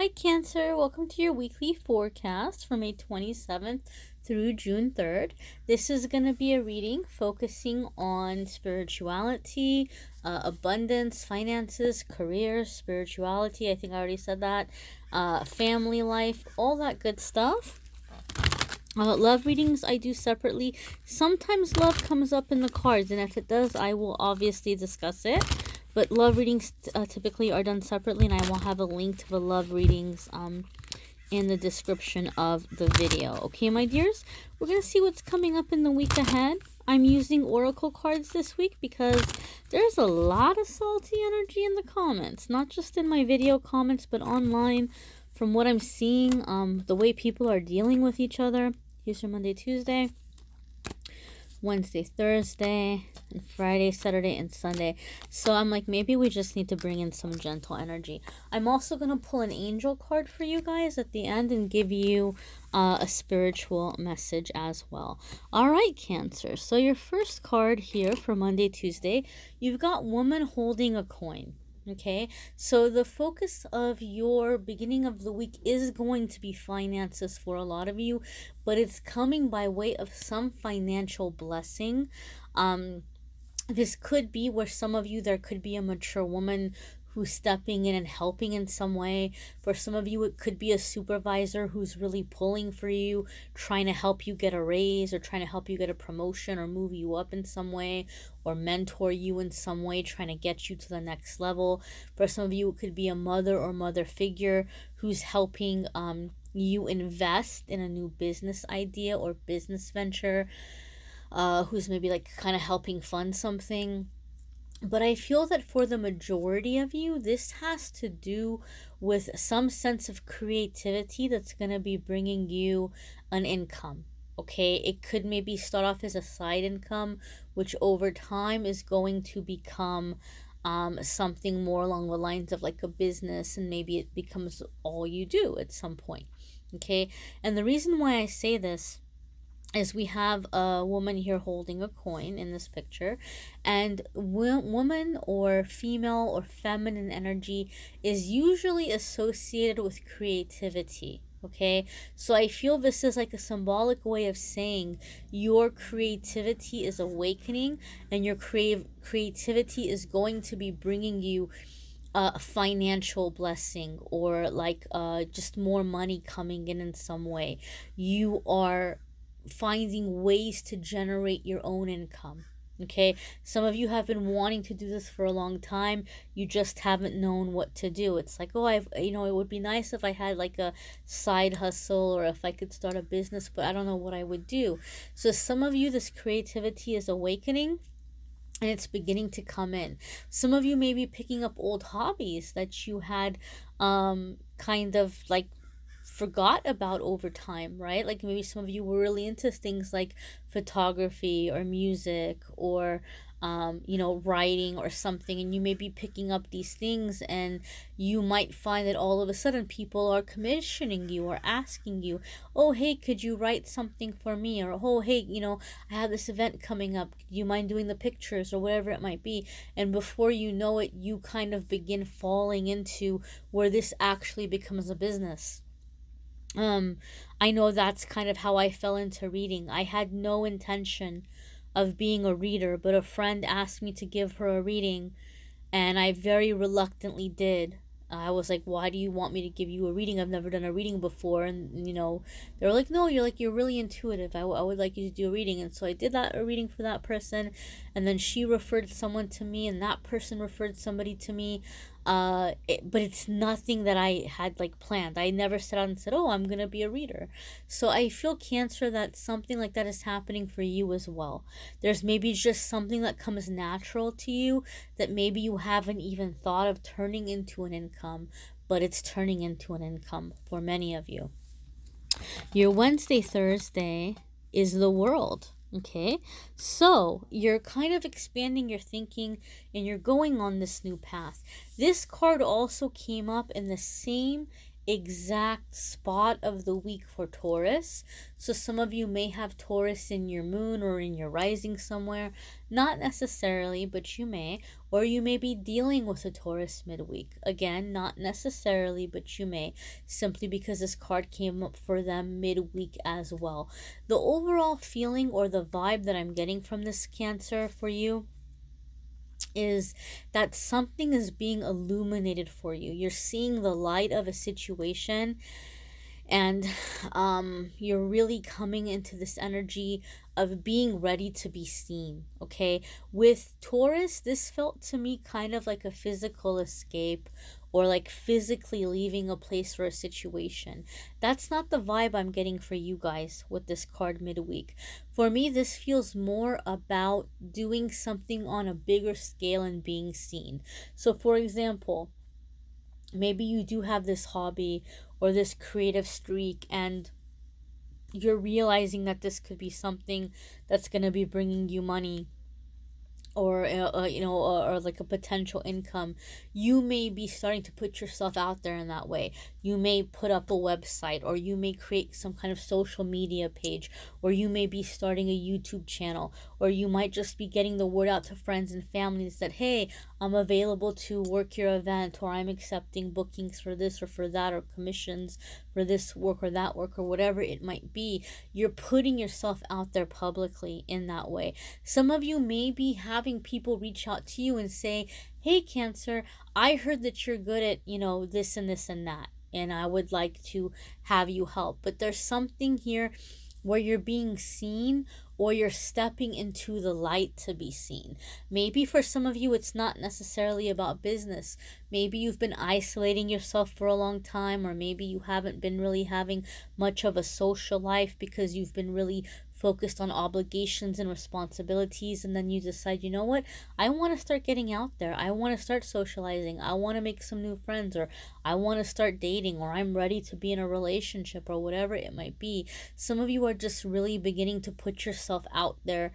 Hi Cancer, welcome to your weekly forecast from May 27th through June 3rd. This is going to be a reading focusing on spirituality, abundance, finances, career, spirituality, I think I already said that, family life, all that good stuff. Love readings I do separately. Sometimes love comes up in the cards, and if it does, I will obviously discuss it. But love readings typically are done separately, and I will have a link to the love readings in the description of the video. Okay, my dears? We're going to see what's coming up in the week ahead. I'm using oracle cards this week because there's a lot of salty energy in the comments. Not just in my video comments, but online. From what I'm seeing, the way people are dealing with each other. Here's your Monday, Tuesday, Wednesday, Thursday, and Friday, Saturday, and Sunday. So I'm like, maybe we just need to bring in some gentle energy. I'm also going to pull an angel card for you guys at the end and give you a spiritual message as well. All right, Cancer. So your first card here for Monday, Tuesday, you've got woman holding a coin. Okay, so the focus of your beginning of the week is going to be finances for a lot of you, but it's coming by way of some financial blessing. This could be where some of you, there could be a mature woman who's stepping in and helping in some way. For some of you, it could be a supervisor who's really pulling for you, trying to help you get a raise or trying to help you get a promotion or move you up in some way or mentor you in some way, trying to get you to the next level. For some of you, it could be a mother or mother figure who's helping you invest in a new business idea or business venture, who's maybe like kind of helping fund something. But I feel that for the majority of you, this has to do with some sense of creativity that's going to be bringing you an income. Okay, it could maybe start off as a side income, which over time is going to become something more along the lines of like a business, and maybe it becomes all you do at some point. Okay, and the reason why I say this is we have a woman here holding a coin in this picture, and woman or female or feminine energy is usually associated with creativity. Okay, so I feel this is like a symbolic way of saying your creativity is awakening, and your creativity is going to be bringing you a financial blessing, or like just more money coming in some way. You are finding ways to generate your own income. Okay, some of you have been wanting to do this for a long time. You just haven't known what to do. It's like, oh, it would be nice if I had like a side hustle, or if I could start a business, but I don't know what I would do. So some of you, this creativity is awakening, and it's beginning to come in. Some of you may be picking up old hobbies that you had kind of like forgot about over time, right? Like maybe some of you were really into things like photography or music, or writing or something, and you may be picking up these things, and you might find that all of a sudden people are commissioning you or asking you, oh hey, could you write something for me, or oh hey, I have this event coming up, do you mind doing the pictures, or whatever it might be. And before you know it, you kind of begin falling into where this actually becomes a business. I know that's kind of how I fell into reading. I had no intention of being a reader, but a friend asked me to give her a reading, and I very reluctantly did. I was like, why do you want me to give you a reading? I've never done a reading before. And they were like, no, you're really intuitive. I would like you to do a reading. And so I did a reading for that person, and then she referred someone to me, and that person referred somebody to me. But it's nothing that I had like planned. I never sat out and said, oh, I'm gonna be a reader. So I feel, Cancer, that something like that is happening for you as well. There's maybe just something that comes natural to you that maybe you haven't even thought of turning into an income, but it's turning into an income for many of you. Your Wednesday, Thursday is the World. Okay, so you're kind of expanding your thinking, and you're going on this new path. This card also came up in the same exact spot of the week for Taurus. So some of you may have Taurus in your moon or in your rising somewhere. Not necessarily, but you may. Or you may be dealing with a Taurus midweek. Again, not necessarily, but you may. Simply because this card came up for them midweek as well. The overall feeling or the vibe that I'm getting from this Cancer for you is that something is being illuminated for you. You're seeing the light of a situation, and you're really coming into this energy of being ready to be seen. Okay, with Taurus, this felt to me kind of like a physical escape, or like physically leaving a place or a situation. That's not the vibe I'm getting for you guys with this card midweek. For me, this feels more about doing something on a bigger scale and being seen. So for example, maybe you do have this hobby or this creative streak, and you're realizing that this could be something that's going to be bringing you money, or or like a potential income. You may be starting to put yourself out there in that way. You may put up a website, or you may create some kind of social media page, or you may be starting a YouTube channel, or you might just be getting the word out to friends and families that, hey, I'm available to work your event, or I'm accepting bookings for this or for that, or commissions for this work or that work, or whatever it might be. You're putting yourself out there publicly in that way. Some of you may be having people reach out to you and say, hey, Cancer, I heard that you're good at, this and this and that, and I would like to have you help. But there's something here where you're being seen, or you're stepping into the light to be seen. Maybe for some of you, it's not necessarily about business. Maybe you've been isolating yourself for a long time, or maybe you haven't been really having much of a social life because you've been really focused on obligations and responsibilities, and then you decide, you know what, I want to start getting out there. I want to start socializing. I want to make some new friends, or I want to start dating, or I'm ready to be in a relationship, or whatever it might be. Some of you are just really beginning to put yourself out there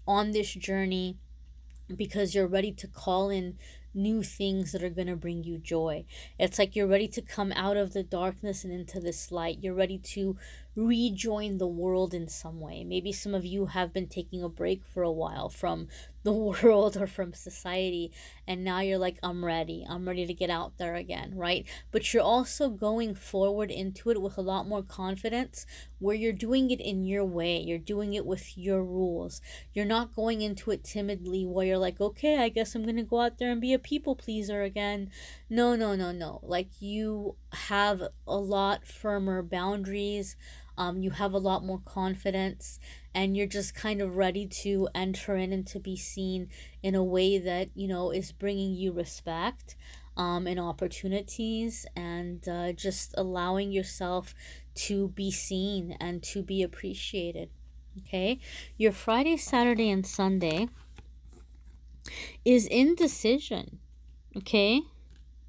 on this journey because you're ready to call in new things that are going to bring you joy. It's like you're ready to come out of the darkness and into this light. You're ready to rejoin the world in some way. Maybe some of you have been taking a break for a while from the world or from society, and now you're like, I'm ready to get out there again, right? But you're also going forward into it with a lot more confidence, where you're doing it in your way. You're doing it with your rules. You're not going into it timidly, where you're like, okay, I guess I'm gonna go out there and be a people pleaser again. No, no, no, no. Like, you have a lot firmer boundaries. You have a lot more confidence, and you're just kind of ready to enter in and to be seen in a way that, is bringing you respect, and opportunities, and just allowing yourself to be seen and to be appreciated. Okay, your Friday, Saturday, and Sunday is indecision. Okay,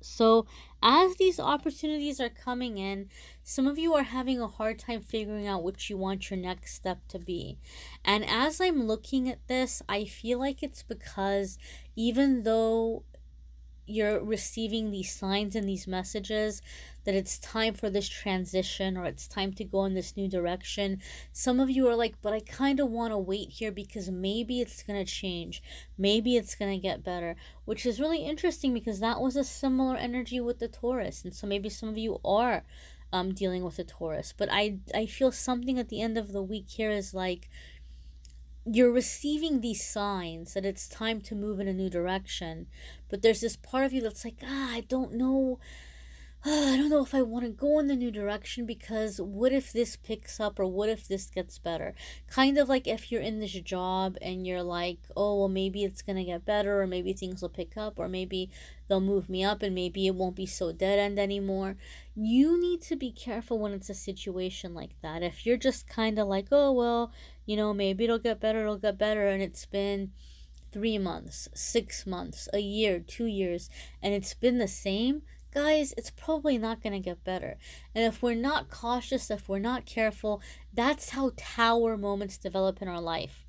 so as these opportunities are coming in, some of you are having a hard time figuring out what you want your next step to be. And as I'm looking at this, I feel like it's because even though you're receiving these signs and these messages that it's time for this transition, or it's time to go in this new direction, some of you are like, but I kind of want to wait here because maybe it's going to change, maybe it's going to get better, which is really interesting because that was a similar energy with the Taurus. And so maybe some of you are dealing with a Taurus, but I feel something at the end of the week here is like, you're receiving these signs that it's time to move in a new direction, but there's this part of you that's like, I don't know. I don't know if I want to go in the new direction, because what if this picks up, or what if this gets better? Kind of like if you're in this job and you're like, oh, well, maybe it's going to get better, or maybe things will pick up, or maybe they'll move me up and maybe it won't be so dead end anymore. You need to be careful when it's a situation like that. If you're just kind of like, oh, well, maybe it'll get better, and it's been 3 months, 6 months, a year, 2 years, and it's been the same, guys, it's probably not going to get better. And if we're not cautious, if we're not careful, that's how tower moments develop in our life.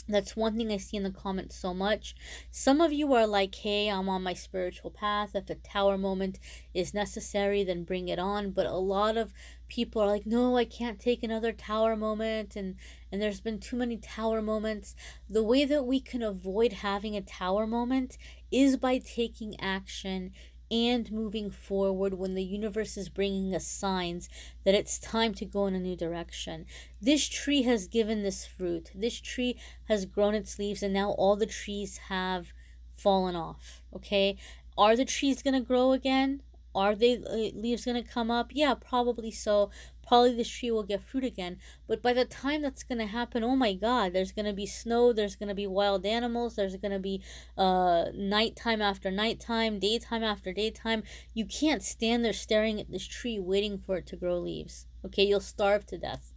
That's one thing I see in the comments so much. Some of you are like, hey, I'm on my spiritual path. If a tower moment is necessary, then bring it on. But a lot of people are like, no, I can't take another tower moment. And there's been too many tower moments. The way that we can avoid having a tower moment is by taking action and moving forward when the universe is bringing us signs that it's time to go in a new direction. This tree has given this fruit. This tree has grown its leaves, and now all the trees have fallen off. Okay, are the trees going to grow again? Are they leaves going to come up? Yeah, probably so. Probably this tree will get fruit again. But by the time that's going to happen, oh my God, there's going to be snow. There's going to be wild animals. There's going to be nighttime after nighttime, daytime after daytime. You can't stand there staring at this tree waiting for it to grow leaves. Okay, you'll starve to death.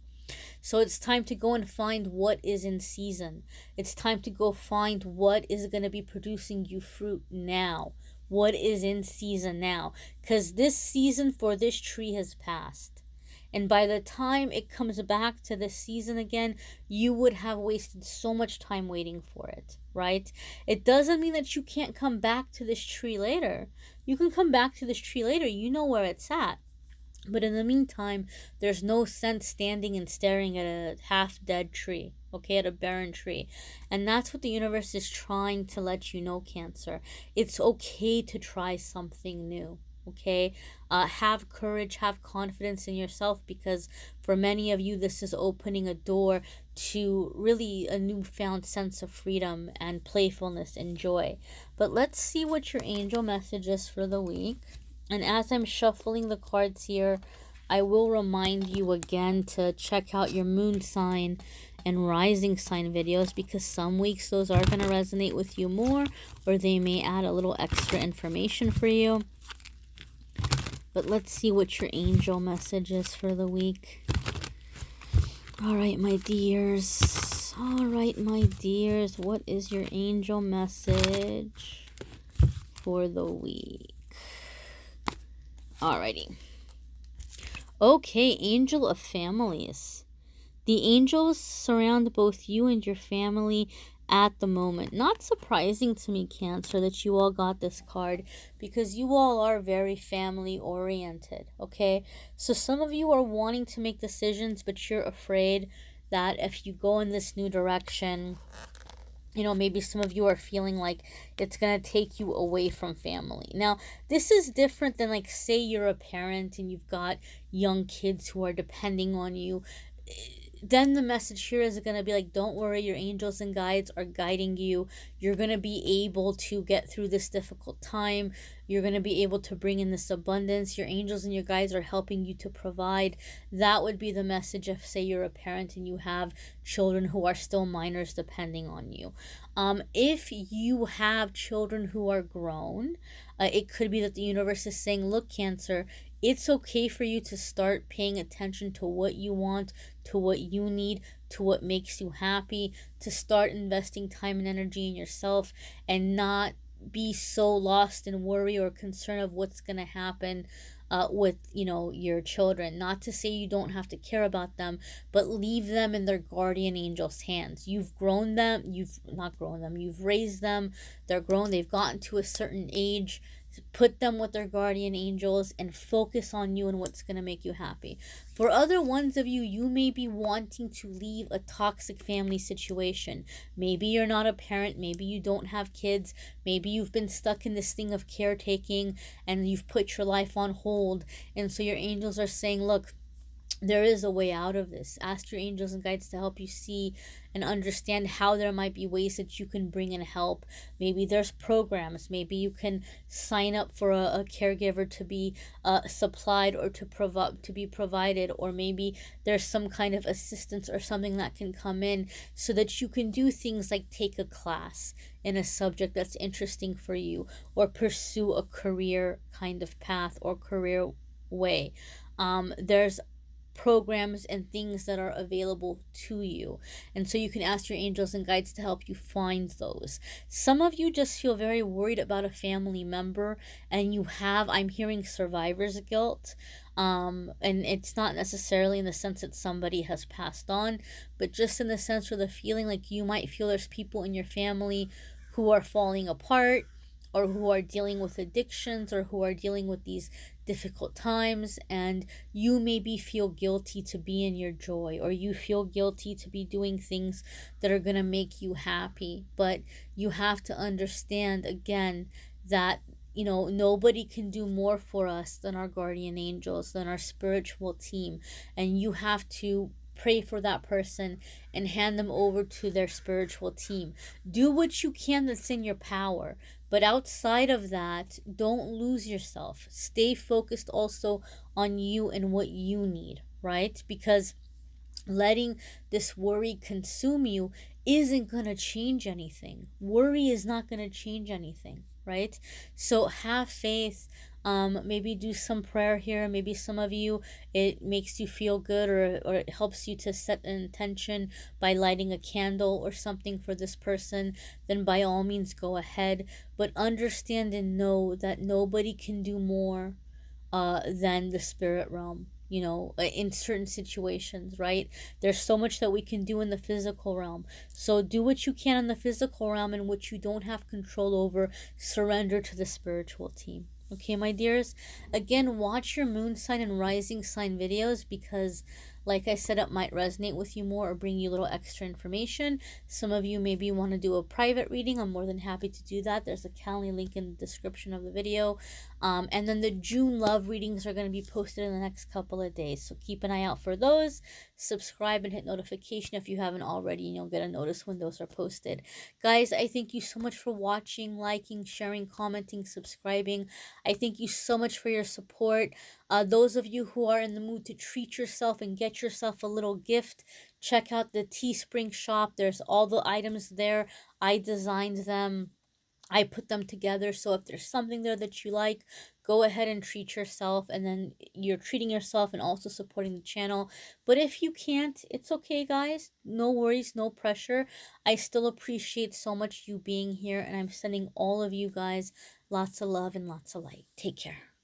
So it's time to go and find what is in season. It's time to go find what is going to be producing you fruit now. What is in season now. Because this season for this tree has passed. And by the time it comes back to this season again, you would have wasted so much time waiting for it, right? It doesn't mean that you can't come back to this tree later. You can come back to this tree later. You know where it's at. But in the meantime, there's no sense standing and staring at a half dead tree, okay, at a barren tree. And that's what the universe is trying to let you know, Cancer. It's okay to try something new, okay? Have courage, have confidence in yourself, because for many of you, this is opening a door to really a newfound sense of freedom and playfulness and joy. But let's see what your angel message is for the week. And as I'm shuffling the cards here, I will remind you again to check out your moon sign and rising sign videos, because some weeks those are going to resonate with you more, or they may add a little extra information for you. But let's see what your angel message is for the week. All right, my dears. All right, my dears. What is your angel message for the week? Alrighty. Okay, angel of families. The angels surround both you and your family at the moment. Not surprising to me, Cancer, that you all got this card, because you all are very family oriented, okay? So some of you are wanting to make decisions, but you're afraid that if you go in this new direction, you know, maybe some of you are feeling like it's going to take you away from family. Now, this is different than, like, say you're a parent and you've got young kids who are depending on you. Then the message here is going to be like, don't worry, your angels and guides are guiding you. You're going to be able to get through this difficult time. You're going to be able to bring in this abundance. Your angels and your guides are helping you to provide. That would be the message if, say, you're a parent and you have children who are still minors depending on you. If you have children who are grown, it could be that the universe is saying, look, Cancer, it's okay for you to start paying attention to what you want, to what you need, to what makes you happy, to start investing time and energy in yourself, and not be so lost in worry or concern of what's going to happen with, you know, your children. Not to say you don't have to care about them, but leave them in their guardian angel's hands. You've grown them, you've not grown them, you've raised them, they're grown, they've gotten to a certain age. Put them with their guardian angels and focus on you and what's going to make you happy. For other ones of you, you may be wanting to leave a toxic family situation. Maybe you're not a parent, maybe you don't have kids, maybe you've been stuck in this thing of caretaking and you've put your life on hold, and so your angels are saying, look, there is a way out of this. Ask your angels and guides to help you see and understand how there might be ways that you can bring in help. Maybe there's programs. Maybe you can sign up for a caregiver to be supplied or to be provided, or maybe there's some kind of assistance or something that can come in so that you can do things like take a class in a subject that's interesting for you, or pursue a career kind of path or career way. There's programs and things that are available to you. And so you can ask your angels and guides to help you find those. Some of you just feel very worried about a family member, and I'm hearing survivor's guilt. And it's not necessarily in the sense that somebody has passed on, but just in the sense or the feeling like you might feel there's people in your family who are falling apart, or who are dealing with addictions, or who are dealing with these difficult times, and you maybe feel guilty to be in your joy, or you feel guilty to be doing things that are going to make you happy. But you have to understand again that nobody can do more for us than our guardian angels, than our spiritual team. And you have to pray for that person and hand them over to their spiritual team. Do what you can that's in your power, but outside of that, don't lose yourself. Stay focused also on you and what you need, right? Because letting this worry consume you isn't going to change anything. Worry is not going to change anything, right? So have faith. Maybe do some prayer here. Maybe some of you, it makes you feel good, or it helps you to set an intention by lighting a candle or something for this person. Then by all means go ahead. But understand and know that nobody can do more than the spirit realm, in certain situations, right? There's so much that we can do in the physical realm. So do what you can in the physical realm, and what you don't have control over, surrender to the spiritual team. Okay, my dears? Again, watch your moon sign and rising sign videos, because like I said, it might resonate with you more or bring you a little extra information. Some of you maybe want to do a private reading. I'm more than happy to do that. There's a Calendly link in the description of the video. And then the June love readings are going to be posted in the next couple of days. So keep an eye out for those. Subscribe and hit notification if you haven't already, and you'll get a notice when those are posted. Guys, I thank you so much for watching, liking, sharing, commenting, subscribing. I thank you so much for your support. Those of you who are in the mood to treat yourself and get yourself a little gift, check out the Teespring shop. There's all the items there. I designed them. I put them together. So if there's something there that you like, go ahead and treat yourself. And then you're treating yourself and also supporting the channel. But if you can't, it's okay, guys. No worries, no pressure. I still appreciate so much you being here. And I'm sending all of you guys lots of love and lots of light. Take care.